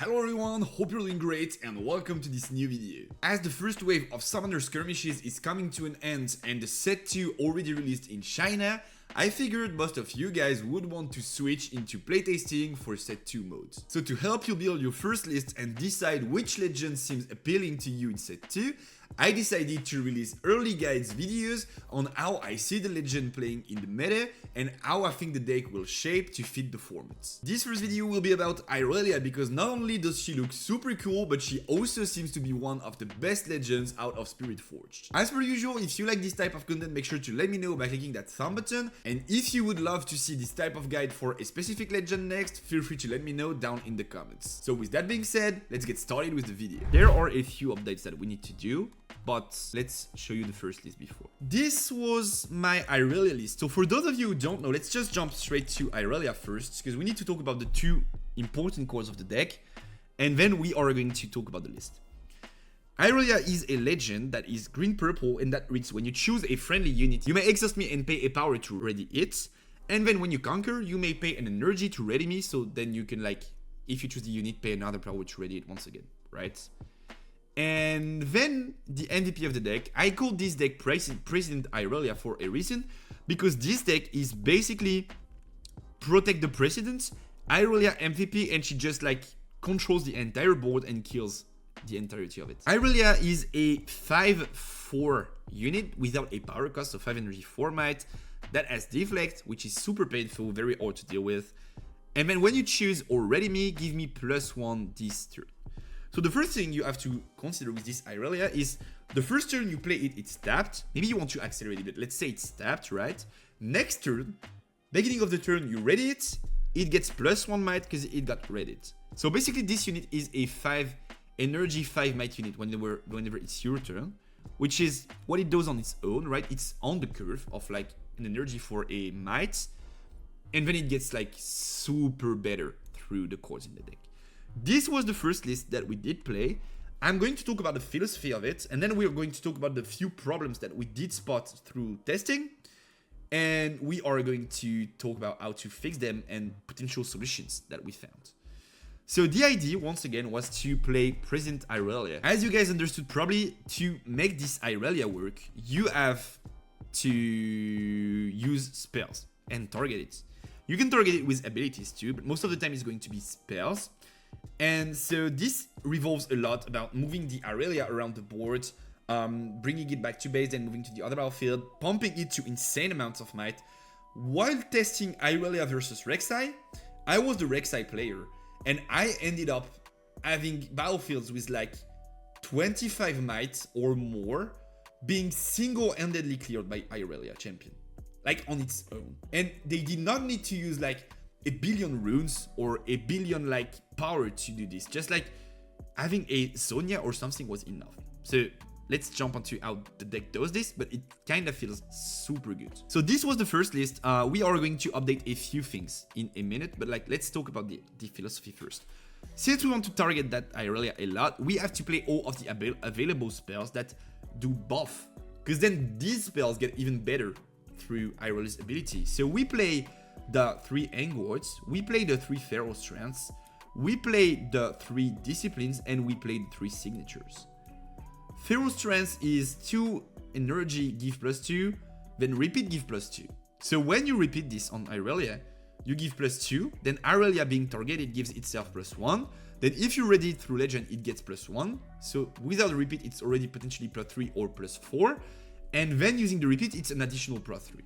Hello everyone, hope you're doing great and welcome to this new video. As the first wave of Summoner Skirmishes is coming to an end and the set 2 already released in China, I figured most of you guys would want to switch into playtesting for set 2 modes. So to help you build your first list and decide which legend seems appealing to you in set 2, I decided to release early guides videos on how I see the legend playing in the meta and how I think the deck will shape to fit the formats. This first video will be about Irelia because not only does she look super cool, but she also seems to be one of the best legends out of Spirit Forged. As per usual, if you like this type of content, make sure to let me know by clicking that thumb button, and if you would love to see this type of guide for a specific legend next, feel free to let me know down in the comments. So with that being said, let's get started with the video. There are a few updates that we need to do, but let's show you the first list before. This was my Irelia list. So for those of you who don't know, let's just jump straight to Irelia first, because we need to talk about the two important cores of the deck, and then we are going to talk about the list. Irelia is a legend that is green-purple, and that reads, when you choose a friendly unit, you may exhaust me and pay a power to ready it, and then when you conquer, you may pay an energy to ready me, so then you can, like, if you choose the unit, pay another power to ready it once again, right? And then the MVP of the deck, I call this deck President Irelia for a reason, because this deck is basically protect the President, Irelia MVP, and she just like controls the entire board and kills the entirety of it. Irelia is a 5/4 unit without a power cost, so 5 energy, 4 might, that has deflect, which is super painful, very hard to deal with. And then when you choose or ready me, give me +1 this turn. So the first thing you have to consider with this Irelia is the first turn you play it, it's tapped. Maybe you want to accelerate it, but let's say it's tapped, right? Next turn, beginning of the turn, you ready it, it gets +1 might because it got readied. So basically this unit is a 5 energy, 5 might unit whenever it's your turn, which is what it does on its own, right? It's on the curve of like an energy for a might, and then it gets like super better through the cards in the deck. This was the first list that we did play. I'm going to talk about the philosophy of it, and then we're going to talk about the few problems that we did spot through testing, and we are going to talk about how to fix them and potential solutions that we found. So the idea, once again, was to play President Irelia. As you guys understood, probably to make this Irelia work, you have to use spells and target it. You can target it with abilities too, but most of the time it's going to be spells. And so this revolves a lot about moving the Irelia around the board, bringing it back to base, then moving to the other battlefield, pumping it to insane amounts of might. While testing Irelia versus Rek'Sai, I was the Rek'Sai player, and I ended up having battlefields with like 25 might or more being single-handedly cleared by Irelia champion, like on its own. And they did not need to use like a billion runes or a billion like power to do this. Just like having a Sonya or something was enough. So let's jump onto how the deck does this, but it kind of feels super good. So this was the first list. We are going to update a few things in a minute, but like let's talk about the philosophy first. Since we want to target that Irelia a lot, we have to play all of the available spells that do buff, because then these spells get even better through Irelia's ability. So we play the 3 Angwards, we play the 3 Feral Strengths, we play the 3 Disciplines, and we play the 3 Signatures. Feral Strengths is 2 energy, give +2, then repeat, give +2. So when you repeat this on Irelia, you give +2, then Irelia being targeted gives itself +1, then if you ready it through legend, it gets +1, so without the repeat, it's already potentially +3 or +4, and then using the repeat, it's an additional +3.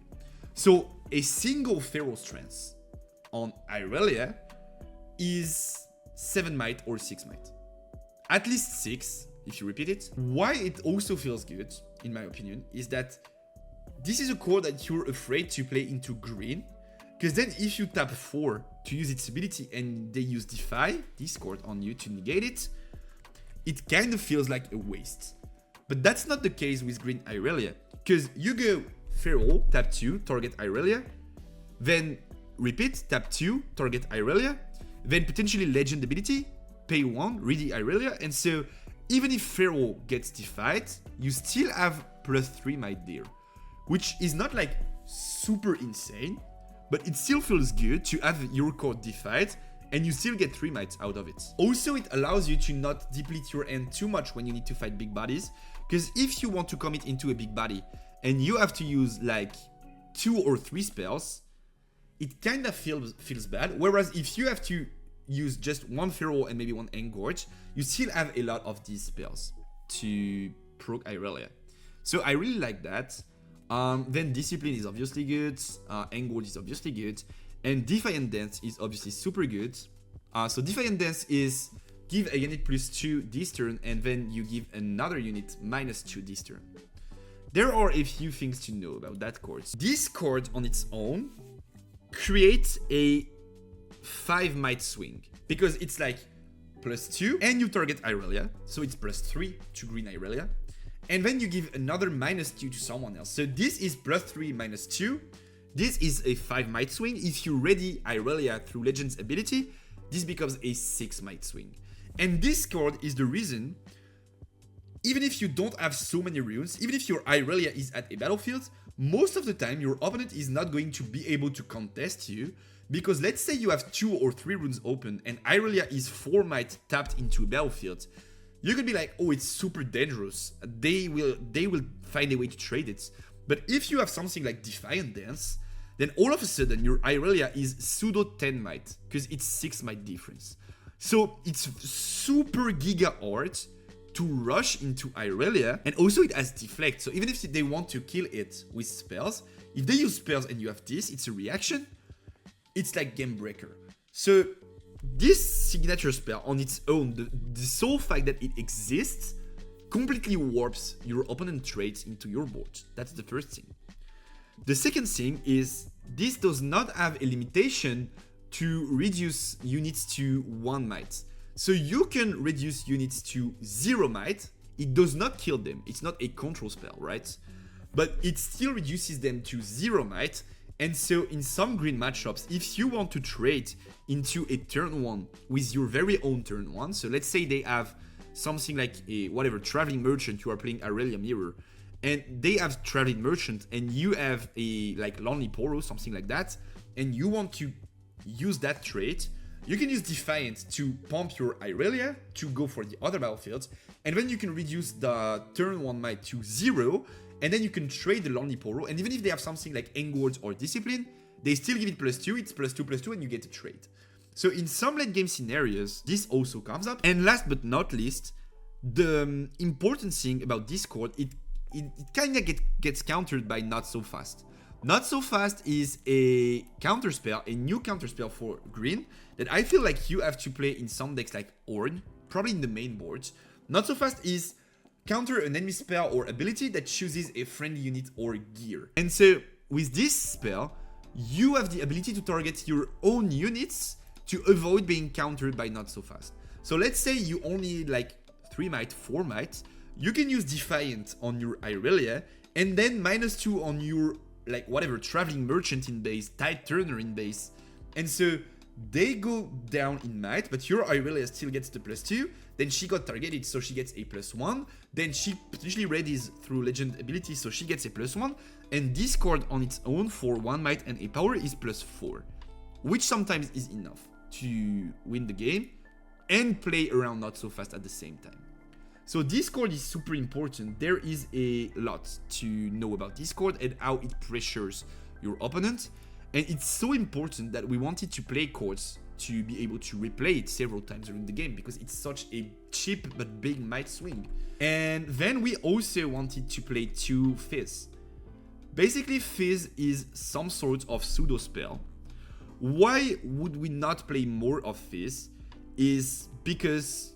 So a single Feral Strength on Irelia is 7 might or 6 might. At least 6 if you repeat it. Why it also feels good, in my opinion, is that this is a core that you're afraid to play into green, because then if you tap 4 to use its ability and they use Defy, this card on you to negate it, it kind of feels like a waste. But that's not the case with green Irelia, because you go Feral, tap 2, target Irelia, then repeat, tap 2, target Irelia, then potentially legend ability, pay 1, ready Irelia, and so even if Feral gets defied, you still have +3 might there, which is not like super insane, but it still feels good to have your card defied and you still get 3 might out of it. Also, it allows you to not deplete your hand too much when you need to fight big bodies, because if you want to commit into a big body and you have to use like 2 or 3 spells, it kind of feels bad. Whereas if you have to use just 1 feral and maybe 1 engorge, you still have a lot of these spells to proc Irelia. So I really like that. Then Discipline is obviously good, Engorge is obviously good, and Defiant Dance is obviously super good. So Defiant Dance is give a unit +2 this turn, and then you give another unit -2 this turn. There are a few things to know about that card. This card on its own creates a 5 might swing, because it's like +2 and you target Irelia, so it's +3 to green Irelia, and then you give another -2 to someone else. So this is +3 -2. This is a 5 might swing. If you ready Irelia through Legend's ability, this becomes a 6 might swing. And this card is the reason, even if you don't have so many runes, even if your Irelia is at a battlefield, most of the time your opponent is not going to be able to contest you, because let's say you have 2 or 3 runes open and Irelia is 4 might tapped into a battlefield. You could be like, oh, it's super dangerous. They will find a way to trade it. But if you have something like Defiant Dance, then all of a sudden your Irelia is pseudo 10 might, because it's 6 might difference. So it's super giga hard to rush into Irelia, and also it has deflect. So even if they want to kill it with spells, if they use spells and you have this, it's a reaction. It's like game breaker. So this signature spell on its own, the sole fact that it exists, completely warps your opponent's traits into your board. That's the first thing. The second thing is this does not have a limitation to reduce units to 1 might. So you can reduce units to 0 might. It does not kill them. It's not a control spell, right? But it still reduces them to 0 might. And so in some green matchups, if you want to trade into a turn 1 with your very own turn 1, so let's say they have something like a whatever traveling merchant, you are playing Irelia Mirror, and they have traveling merchant and you have a like Lonely Poro, something like that, and you want to use that trait, you can use Defiant to pump your Irelia to go for the other battlefields, and then you can reduce the turn 1 might to 0, and then you can trade the Lonely Poro, and even if they have something like Engorge or Discipline, they still give it +2, it's +2/+2, and you get a trade. So in some late game scenarios, this also comes up. And last but not least, the important thing about this card, it kind of gets countered by Not So Fast. Not So Fast is a counterspell, a new counterspell for green, that I feel like you have to play in some decks like Ornn, probably in the main boards. Not So Fast is counter an enemy spell or ability that chooses a friendly unit or gear. And so with this spell, you have the ability to target your own units to avoid being countered by Not So Fast. So let's say you only need like 3 might, 4 might, you can use Defiant on your Irelia, and then -2 on your like whatever traveling merchant in base, Tide Turner in base. And so they go down in might, but your Irelia still gets the +2, then she got targeted, so she gets a +1, then she potentially readies through legend ability, so she gets a +1, and this card on its own for 1 might and a power is +4, which sometimes is enough to win the game and play around Not So Fast at the same time. So this card is super important. There is a lot to know about this card and how it pressures your opponent, and it's so important that we wanted to play cards to be able to replay it several times during the game, because it's such a cheap but big might swing. And then we also wanted to play 2 Fizz. Basically, Fizz is some sort of pseudo spell. Why would we not play more of Fizz? Is because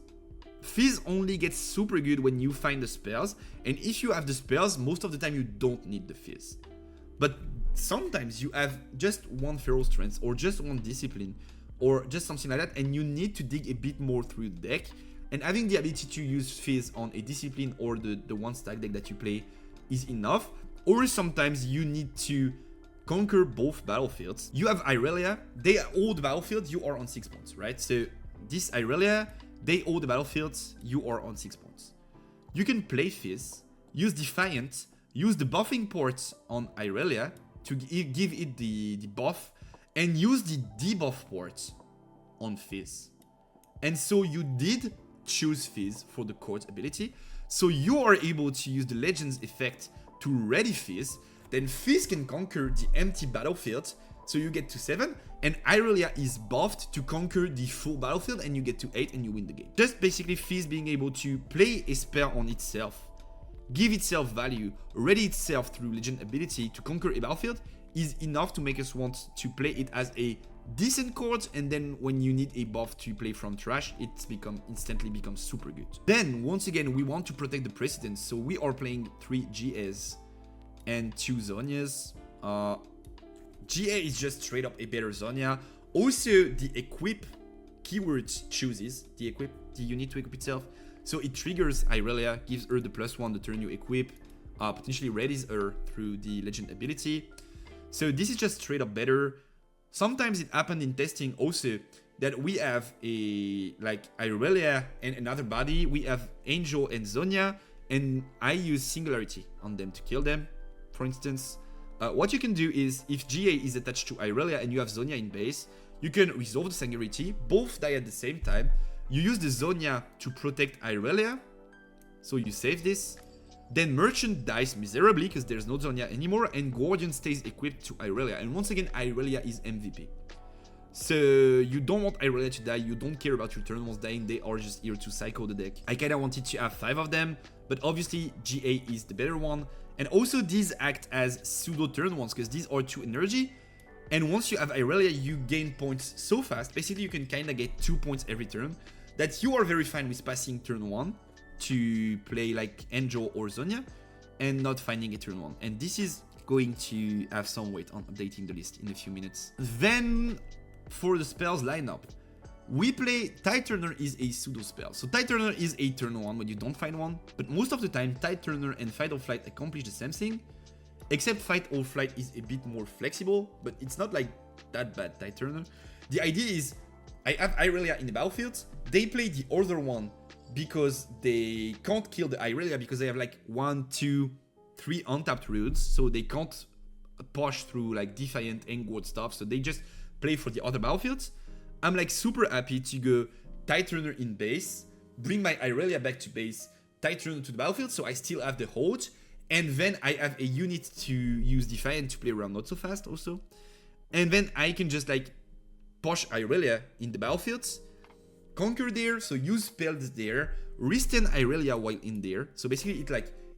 Fizz only gets super good when you find the spells, and if you have the spells, most of the time you don't need the Fizz. But sometimes you have just 1 Feral Strength or just 1 Discipline or just something like that, and you need to dig a bit more through the deck, and having the ability to use Fizz on a Discipline or the 1 stack deck that you play is enough. Or sometimes you need to conquer both battlefields. You have Irelia, they hold the battlefield, you are on 6 points, right? So this Irelia, they hold the battlefield, you are on 6 points. You can play Fizz, use Defiant, use the buffing port on Irelia to give it the buff, and use the debuff port on Fizz. And so you did choose Fizz for the court ability. So you are able to use the Legends effect to ready Fizz. Then Fizz can conquer the empty battlefield. So you get to 7. And Irelia is buffed to conquer the full battlefield. And you get to 8 and you win the game. Just basically Fizz being able to play a spell on itself, give itself value, ready itself through Legend ability to conquer a battlefield is enough to make us want to play it as a decent chord, and then when you need a buff to play from trash, it instantly becomes super good. Then once again we want to protect the precedence, so we are playing 3 GAs and 2 Zhonyas. GA is just straight up a better Zhonya. Also the equip keyword chooses the unit to equip itself, so it triggers Irelia, gives her the +1 the turn you equip, potentially readies her through the legend ability. So this is just straight up better. Sometimes it happened in testing also that we have a like Irelia and another body. We have Angel and Zhonya, and I use Singularity on them to kill them. For instance, what you can do is if GA is attached to Irelia and you have Zhonya in base, you can resolve the Singularity, both die at the same time. You use the Zhonya to protect Irelia, so you save this. Then Merchant dies miserably because there's no Zhonya anymore, and Guardian stays equipped to Irelia. And once again, Irelia is MVP. So you don't want Irelia to die, you don't care about your turn ones dying, they are just here to psycho the deck. I kinda wanted to have 5 of them, but obviously GA is the better one. And also these act as pseudo turn ones because these are 2 energy. And once you have Irelia, you gain points so fast. Basically, you can kinda get 2 points every turn that you are very fine with passing turn 1 to play like Angel or Zhonya and not finding a turn 1. And this is going to have some weight on updating the list in a few minutes. Then for the spells lineup, we play Tide Turner is a pseudo spell. So Tide Turner is a turn 1 when you don't find one, but most of the time Tide Turner and Fight or Flight accomplish the same thing, except Fight or Flight is a bit more flexible, but it's not like that bad. Tide Turner, the idea is I have Irelia in the battlefield, they play the other one because they can't kill the Irelia because they have like 1, 2, 3 untapped roots, so they can't push through like Defiant and Guard stuff, so they just play for the other battlefields. I'm like super happy to go Tide Turner in base, bring my Irelia back to base, Tide Turner to the battlefield, so I still have the hold, and then I have a unit to use Defiant to play around not so fast also, and then I can just like push Irelia in the battlefields, conquer there, so use spells there, restand Irelia while in there. So basically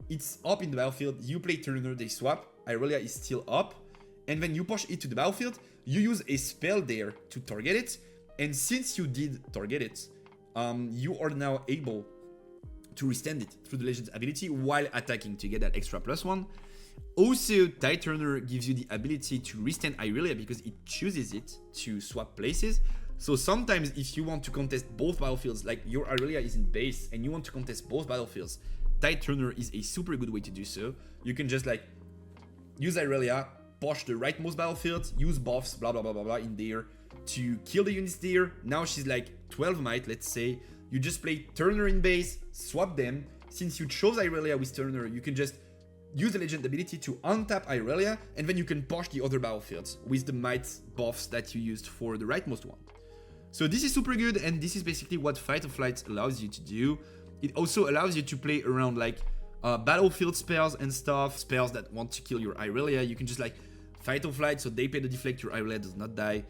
it's up in the battlefield, you play Turner, they swap, Irelia is still up, and then you push it to the battlefield, you use a spell there to target it, and since you did target it, you are now able to restand it through the Legend's ability while attacking to get that extra +1. Also, Tide Turner gives you the ability to restand Irelia because it chooses it to swap places. So sometimes if you want to contest both battlefields, like your Irelia is in base and you want to contest both battlefields, Tide Turner is a super good way to do so. You can just like use Irelia, push the rightmost battlefield, use buffs, blah blah blah blah blah in there to kill the units there. Now she's like 12 might, let's say. You just play Turner in base, swap them. Since you chose Irelia with Turner, you can just use the legend ability to untap Irelia, and then you can push the other battlefields with the might buffs that you used for the rightmost one. So this is super good, and this is basically what Fight or Flight allows you to do. It also allows you to play around like battlefield spells and stuff, spells that want to kill your Irelia. You can just like Fight or Flight, so they pay the deflect, your Irelia does not die.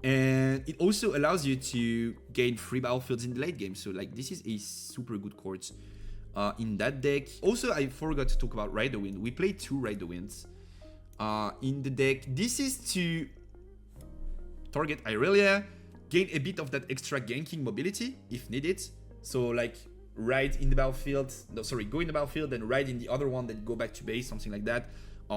And it also allows you to gain free battlefields in the late game. So like this is a super good chord in that deck. Also, I forgot to talk about Ride the Wind. We play 2 Ride the Winds in the deck. This is to target Irelia, gain a bit of that extra ganking mobility if needed. So like ride in the battlefield, no sorry, go in the battlefield, then ride in the other one, then go back to base, something like that.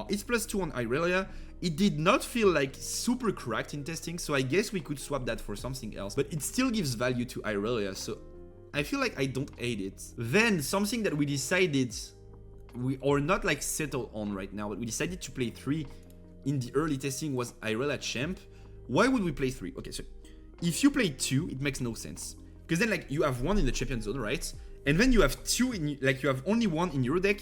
It's +2 on Irelia. It did not feel like super cracked in testing, so I guess we could swap that for something else, but it still gives value to Irelia, so I feel like I don't hate it. Then something that we decided we are not like settled on right now, but we decided to play 3 in the early testing was Irelia Champ. Why would we play 3? Okay, so if you play 2, it makes no sense, because then like you have 1 in the champion zone, right? And then you have 2 in, like you have only 1 in your deck,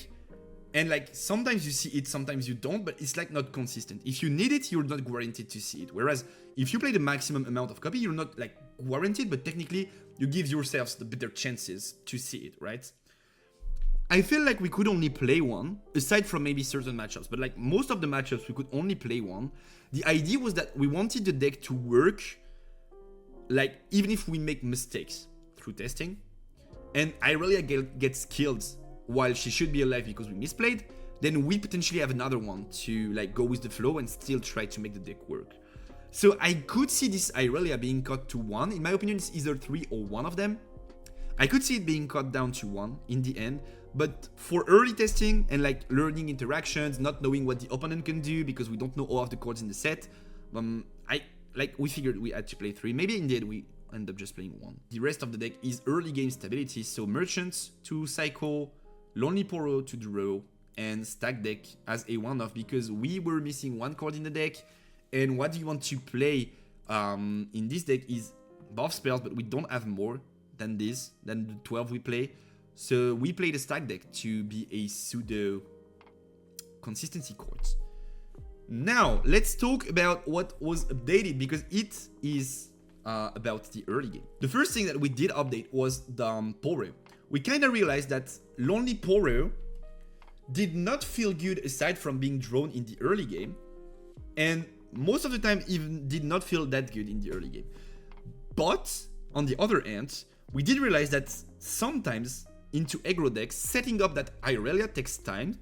And like sometimes you see it, sometimes you don't, but it's like not consistent. If you need it, you're not guaranteed to see it. Whereas if you play the maximum amount of copy, you're not like guaranteed, but technically you give yourselves the better chances to see it, right? I feel like we could only play one, aside from maybe certain matchups, but like most of the matchups we could only play one. The idea was that we wanted the deck to work, like even if we make mistakes through testing, and Irelia gets killed while she should be alive because we misplayed, then we potentially have another one to like go with the flow and still try to make the deck work. So I could see this Irelia being cut to 1. In my opinion, it's either 3 or 1 of them. I could see it being cut down to 1 in the end, but for early testing and like learning interactions, not knowing what the opponent can do because we don't know all of the cards in the set, we figured we had to play 3. Maybe indeed we end up just playing 1. The rest of the deck is early game stability, so Merchants to cycle, Lonely Poro to draw, and Stack Deck as a one-off because we were missing 1 card in the deck. And what you want to play in this deck is buff spells, but we don't have more than this, than the 12 we play. So we play the Stack Deck to be a pseudo consistency cards. Now, let's talk about what was updated because it is about the early game. The first thing that we did update was the Poro. We kind of realized that Lonely Poro did not feel good aside from being drawn in the early game, and most of the time even did not feel that good in the early game. But on the other hand, we did realize that sometimes into aggro decks, setting up that Irelia takes time,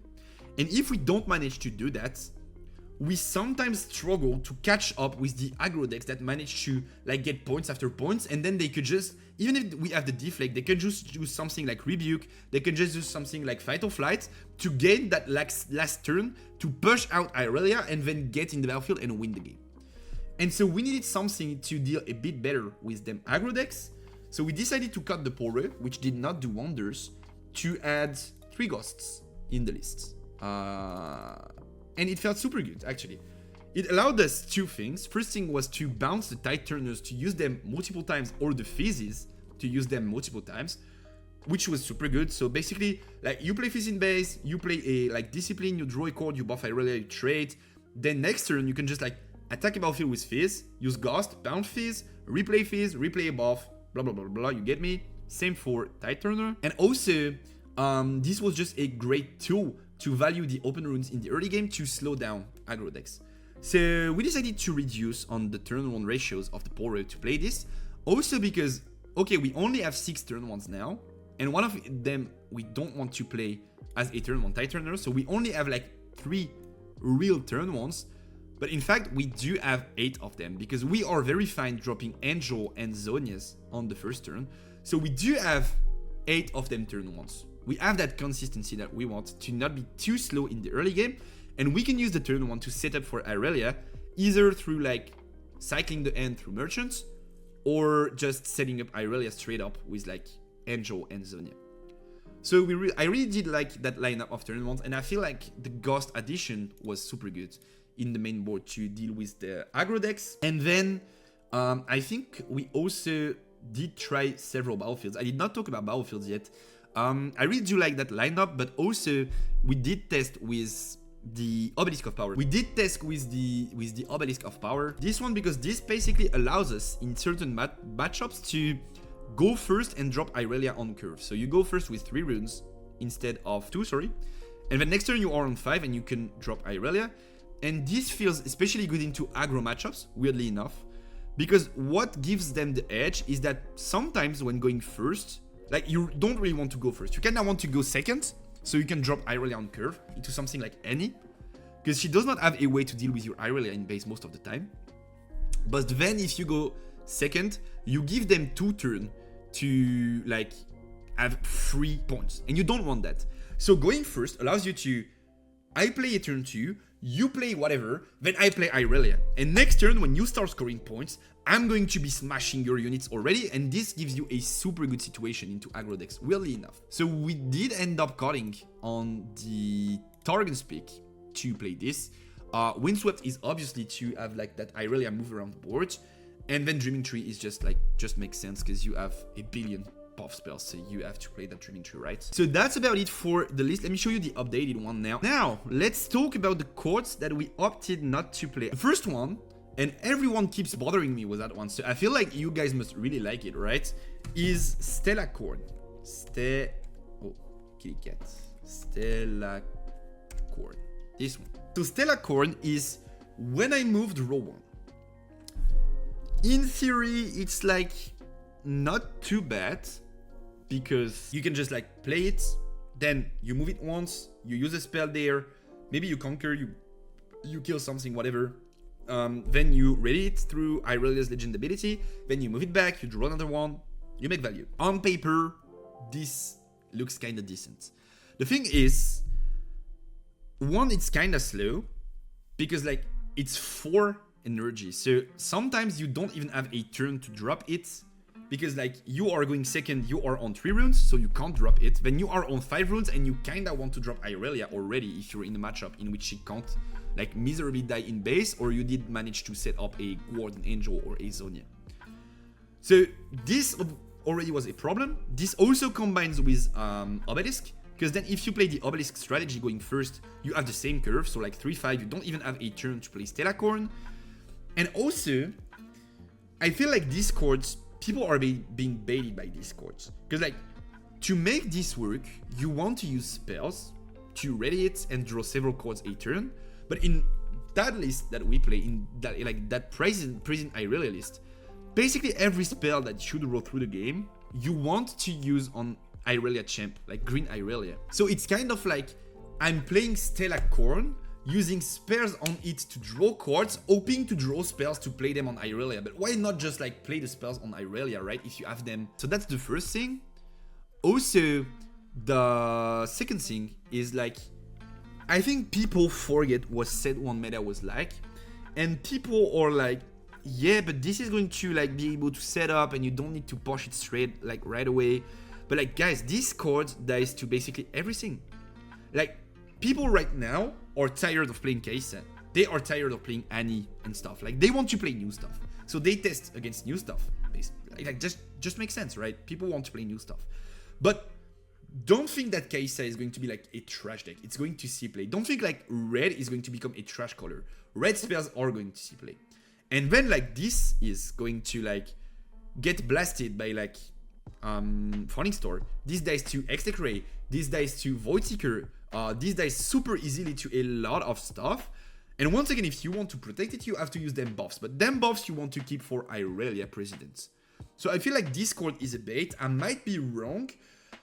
and if we don't manage to do that, we sometimes struggle to catch up with the aggro decks that manage to like get points after points, and then they could just, even if we have the deflect, they can just do something like Rebuke, they can just do something like Fight or Flight to gain that last turn to push out Irelia and then get in the battlefield and win the game. And so we needed something to deal a bit better with them aggro decks, so we decided to cut the Poro, which did not do wonders, to add 3 Ghosts in the list. And it felt super good, actually. It allowed us 2 things. First thing was to bounce the Tide Turners to use them multiple times, or the Fizzes to use them multiple times, which was super good. So basically, like you play Fizz in base, you play a like Discipline, you draw a card, you buff Irelia, you trade. Then next turn, you can just like attack a battlefield with Fizz, use Ghost, bounce Fizz, replay a buff, blah blah blah blah, you get me? Same for Tide Turner. And also, this was just a great tool to value the open runes in the early game to slow down aggro decks. So we decided to reduce on the turn 1 ratios of the Poro to play this. Also because, okay, we only have 6 turn 1s now, and one of them we don't want to play as a turn 1 Tide Turner, so we only have like 3 real turn 1s, but in fact we do have 8 of them because we are very fine dropping Angel and Zonias on the first turn, so we do have 8 of them turn 1s. We have that consistency that we want to not be too slow in the early game, and we can use the turn 1 to set up for Irelia, either through like cycling the end through Merchants, or just setting up Irelia straight up with like Angel and Zonia. So I really did like that lineup of turn 1s, and I feel like the Ghost addition was super good in the main board to deal with the aggro decks. And then I think we also did try several battlefields. I did not talk about battlefields yet. I really do like that lineup, but also we did test with the Obelisk of Power. We did test with the Obelisk of Power. This one because this basically allows us in certain matchups to go first and drop Irelia on curve. So you go first with 3 runes instead of 2, sorry. And then next turn you are on 5 and you can drop Irelia. And this feels especially good into aggro matchups, weirdly enough. Because what gives them the edge is that sometimes when going first, like you don't really want to go first. You kind of want to go second, so you can drop Irelia on curve into something like Annie, because she does not have a way to deal with your Irelia in base most of the time. But then if you go second, you give them 2 turns to like have 3 points, and you don't want that. So going first allows you to, I play a turn 2, you play whatever, then I play Irelia. And next turn, when you start scoring points, I'm going to be smashing your units already, and this gives you a super good situation into aggro decks, weirdly enough. So we did end up cutting on the Targon's pick to play this. Windswept is obviously to have like that Irelia move around the board, and then Dreaming Tree is just makes sense because you have a billion buff spells, so you have to play that Dreaming Tree, right? So that's about it for the list. Let me show you the updated one now. Now, let's talk about the chords that we opted not to play. The first one, and everyone keeps bothering me with that one, so I feel like you guys must really like it, right? Is Stella Chord. Oh, kitty cat. Stella Chord. This one. So Stella Chord is when I moved row 1. In theory, it's like not too bad because you can just like play it, then you move it once, you use a spell there, maybe you conquer, you kill something, whatever. Then you ready it through Irelia's Legend ability, then you move it back, you draw another one, you make value. On paper, this looks kinda decent. The thing is, one, it's kinda slow because like it's 4 energy, so sometimes you don't even have a turn to drop it because like you are going second, you are on 3 runes, so you can't drop it. Then you are on 5 runes and you kinda want to drop Irelia already if you're in a matchup in which she can't like miserably die in base, or you did manage to set up a Guardian Angel or a Zonia. So this already was a problem. This also combines with Obelisk, because then if you play the Obelisk strategy going first, you have the same curve, so like 3-5, you don't even have a turn to play Stellacorn. And also, I feel like these chords, people are being baited by these chords. Because like, to make this work, you want to use spells to ready it and draw several chords a turn. But in that list that we play, in that like that present Irelia list, basically every spell that should roll through the game, you want to use on Irelia champ, like green Irelia. So it's kind of like I'm playing Stellacorn, using spells on it to draw chords, hoping to draw spells to play them on Irelia. But why not just like play the spells on Irelia, right? If you have them. So that's the first thing. Also, the second thing is like, I think people forget what set 1 meta was like, and people are like, yeah, but this is going to like be able to set up and you don't need to push it straight like right away. But like guys, this chord dies to basically everything. Like people right now are tired of playing Kai'Sa. They are tired of playing Annie and stuff. Like they want to play new stuff. So they test against new stuff. Like just makes sense, right? People want to play new stuff. But don't think that Kai'Sa is going to be like a trash deck. It's going to see play. Don't think like red is going to become a trash color. Red spells are going to see play. And then like this is going to like get blasted by like Falling Star. This dies to X-Tech Ray. This dies to Void Seeker. This dies super easily to a lot of stuff. And once again, if you want to protect it, you have to use them buffs. But them buffs you want to keep for Irelia Presidents. So I feel like this chord is a bait. I might be wrong,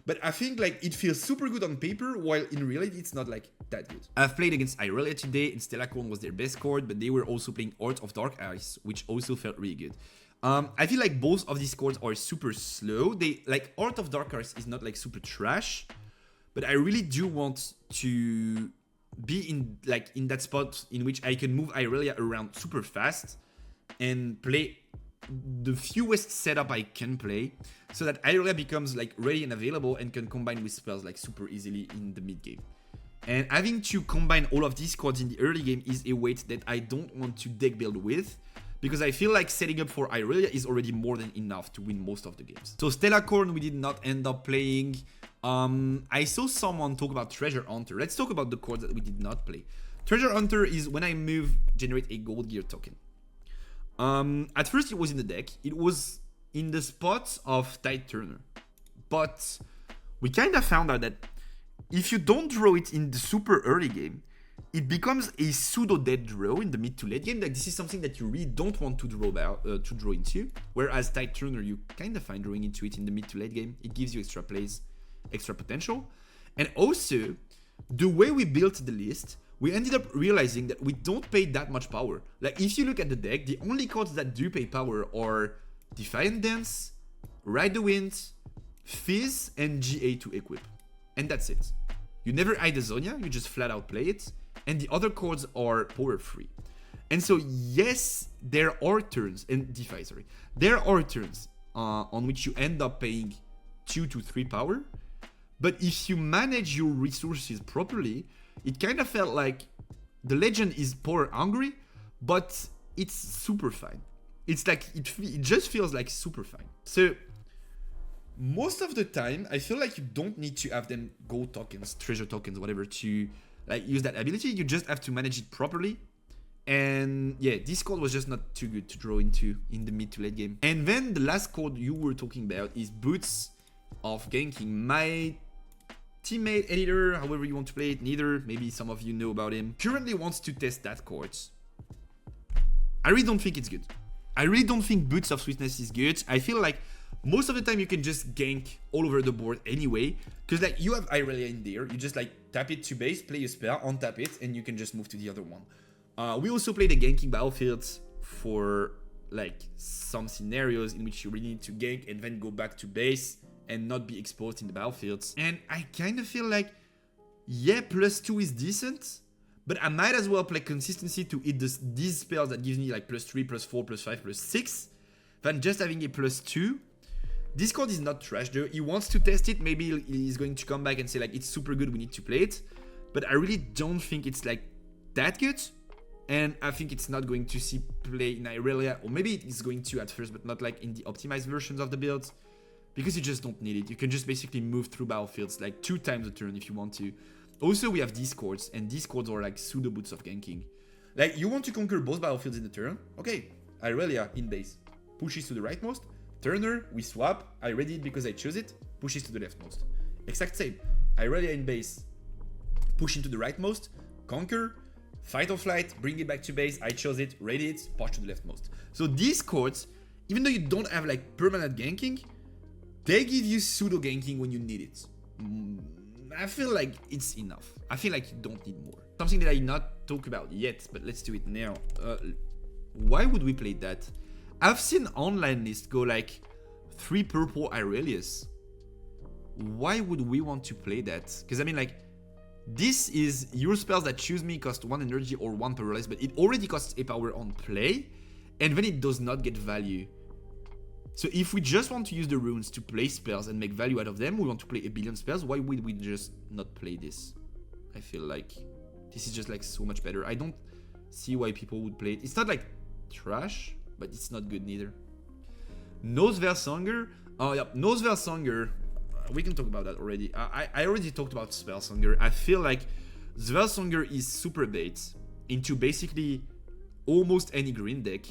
but I think like it feels super good on paper, while in reality it's not like that good. I've played against Irelia today, and Stellacorn was their best chord, but they were also playing Heart of Dark Ice, which also felt really good. I feel like both of these chords are super slow. They like Heart of Dark Ice is not like super trash, but I really do want to be in that spot in which I can move Irelia around super fast and play the fewest setup I can play, so that Irelia becomes like ready and available and can combine with spells like super easily in the mid game. And having to combine all of these chords in the early game is a weight that I don't want to deck build with, because I feel like setting up for Irelia is already more than enough to win most of the games. So Stellacorn we did not end up playing. I saw someone talk about Treasure Hunter. Let's talk about the chords that we did not play. Treasure Hunter is when I move, generate a gold gear token. At first it was in the deck. It was in the spots of Tide Turner. But we kind of found out that if you don't draw it in the super early game, it becomes a pseudo dead draw in the mid to late game. Like this is something that you really don't want to draw into. Whereas Tide Turner, you kind of find drawing into it in the mid to late game. It gives you extra plays, extra potential. And also, the way we built the list, we ended up realizing that we don't pay that much power. Like if you look at the deck, the only cards that do pay power are Defiant Dance, Ride the Wind, Fizz, and GA to equip. And that's it. You never hide the Zonia, you just flat out play it. And the other cards are power free. And so yes, there are turns, and Defy, sorry. There are turns on which you end up paying 2 to 3 power. But if you manage your resources properly, it kind of felt like the legend is power hungry, but it's super fine. It's like, it just feels like super fine. So most of the time, I feel like you don't need to have them gold tokens, treasure tokens, whatever, to like use that ability. You just have to manage it properly. And yeah, this card was just not too good to draw into in the mid to late game. And then the last card you were talking about is Boots of Ganking. My teammate, editor, however you want to play it, neither, maybe some of you know about him, currently wants to test that card. I really don't think it's good. I really don't think Boots of Sweetness is good. I feel like most of the time you can just gank all over the board anyway, because like you have Irelia in there, you just like tap it to base, play a spell, untap it, and you can just move to the other one. We also play the ganking battlefields for like some scenarios in which you really need to gank and then go back to base and not be exposed in the battlefields. And I kind of feel like, yeah, +2 is decent, but I might as well play consistency to hit these spells that gives me like +3, +4, +5, +6 than just having a +2. This card is not trash though. He wants to test it. Maybe he's going to come back and say like, it's super good, we need to play it. But I really don't think it's like that good. And I think it's not going to see play in Irelia, or maybe it's going to at first, but not like in the optimized versions of the builds, because you just don't need it. You can just basically move through battlefields like 2 times a turn if you want to. Also, we have these cards, and these cards are like pseudo Boots of Ganking. Like, you want to conquer both battlefields in the turn? Okay, Irelia in base pushes to the rightmost. Turner, we swap. I read it because I chose it. Pushes to the leftmost. Exact same. Irelia in base, pushing to the rightmost. Conquer. Fight or flight, bring it back to base, I chose it, read it, push to the leftmost. So these cards, even though you don't have like permanent ganking, they give you pseudo ganking when you need it. I feel like it's enough. I feel like you don't need more. Something that I did not talk about yet, but let's do it now. Why would we play that? I've seen online lists go like 3 purple Irelias. Why would we want to play that? Because I mean like, this is your spells that choose me cost 1 energy or 1 paralyze, but it already costs a power on play, and then it does not get value. So if we just want to use the runes to play spells and make value out of them, we want to play a billion spells, why would we just not play this? I feel like this is just like so much better. I don't see why people would play it. It's not like trash, but it's not good neither. Noseversonger? Oh yeah, Noseversonger. We can talk about that already. I already talked about Spellsonger. I feel like Spellsonger is super bait into basically almost any green deck.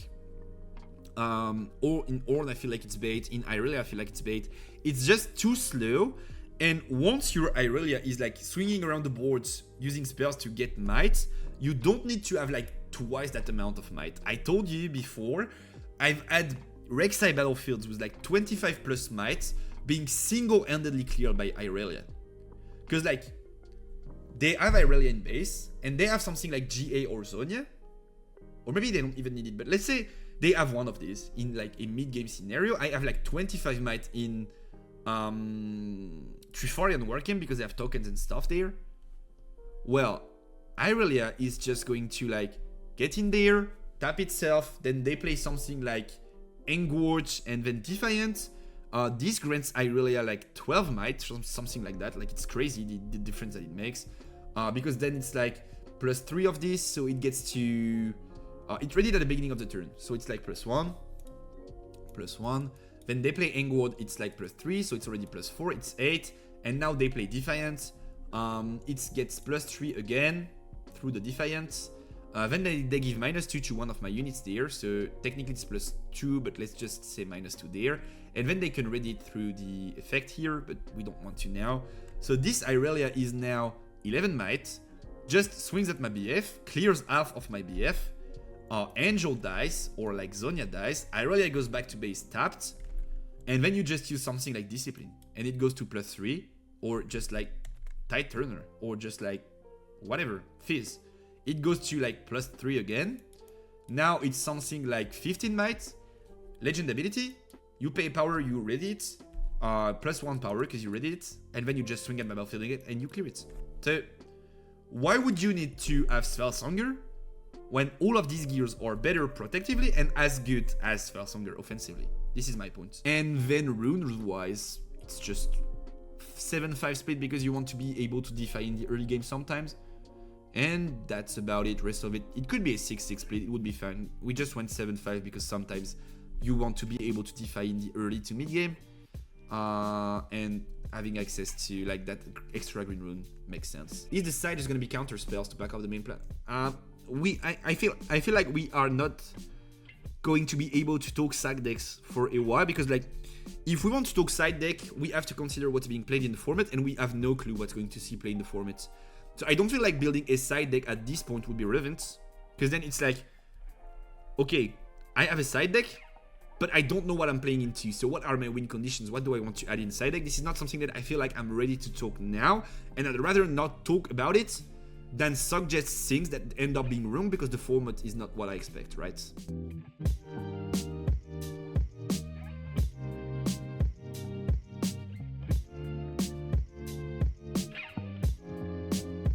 Or in Ornn, I feel like it's bait. In Irelia, I feel like it's bait. It's just too slow. And once your Irelia is like swinging around the boards using spells to get might, you don't need to have like twice that amount of might. I told you before, I've had Rek'Sai battlefields with like 25 plus might being single-handedly cleared by Irelia. Because like, they have Irelia in base, and they have something like GA or Zonia, or maybe they don't even need it, but let's say they have one of these in like a mid-game scenario. I have like 25 might in Trifarian Warcamp because they have tokens and stuff there. Well, Irelia is just going to like get in there, tap itself, then they play something like Engorge and then Defiant. This grants Irelia like 12 might, something like that. Like, it's crazy the difference that it makes. Because then it's like +3 of this, so it gets to... it read it at the beginning of the turn, so it's like +1. Then they play Engward, it's like +3, so it's already +4, it's 8. And now they play Defiant. It gets +3 again through the Defiant. Then they give -2 to one of my units there, so technically it's +2, but let's just say -2 there. And then they can read it through the effect here, but we don't want to now. So this Irelia is now 11 might, just swings at my BF, clears half of my BF, Angel dies, or like Zonia dies, Irelia goes back to base tapped, and then you just use something like Discipline, and it goes to +3, or just like Tide Turner, or just like whatever, Fizz. It goes to like +3 again. Now it's something like 15 might, Legend ability, you pay power, you read it, +1 power because you read it, and then you just swing at my battlefield again and you clear it. So why would you need to have Spellsonger when all of these gears are better protectively and as good as Spellsonger offensively? This is my point. And then rune wise, it's just 7-5 split because you want to be able to defy in the early game sometimes. And that's about it. Rest of it, it could be a 6-6 split, it would be fine. We just went 7-5 because sometimes you want to be able to defy in the early to mid game. and having access to like that extra green rune makes sense. Is the side is gonna be counter spells to back up the main plan? I feel like we are not going to be able to talk side decks for a while, because like if we want to talk side deck, we have to consider what's being played in the format, and we have no clue what's going to see played in the format. So I don't feel like building a side deck at this point would be relevant, because then it's like, okay, I have a side deck, but I don't know what I'm playing into. So what are my win conditions? What do I want to add in side deck? This is not something that I feel like I'm ready to talk now, and I'd rather not talk about it than suggest things that end up being wrong because the format is not what I expect, right?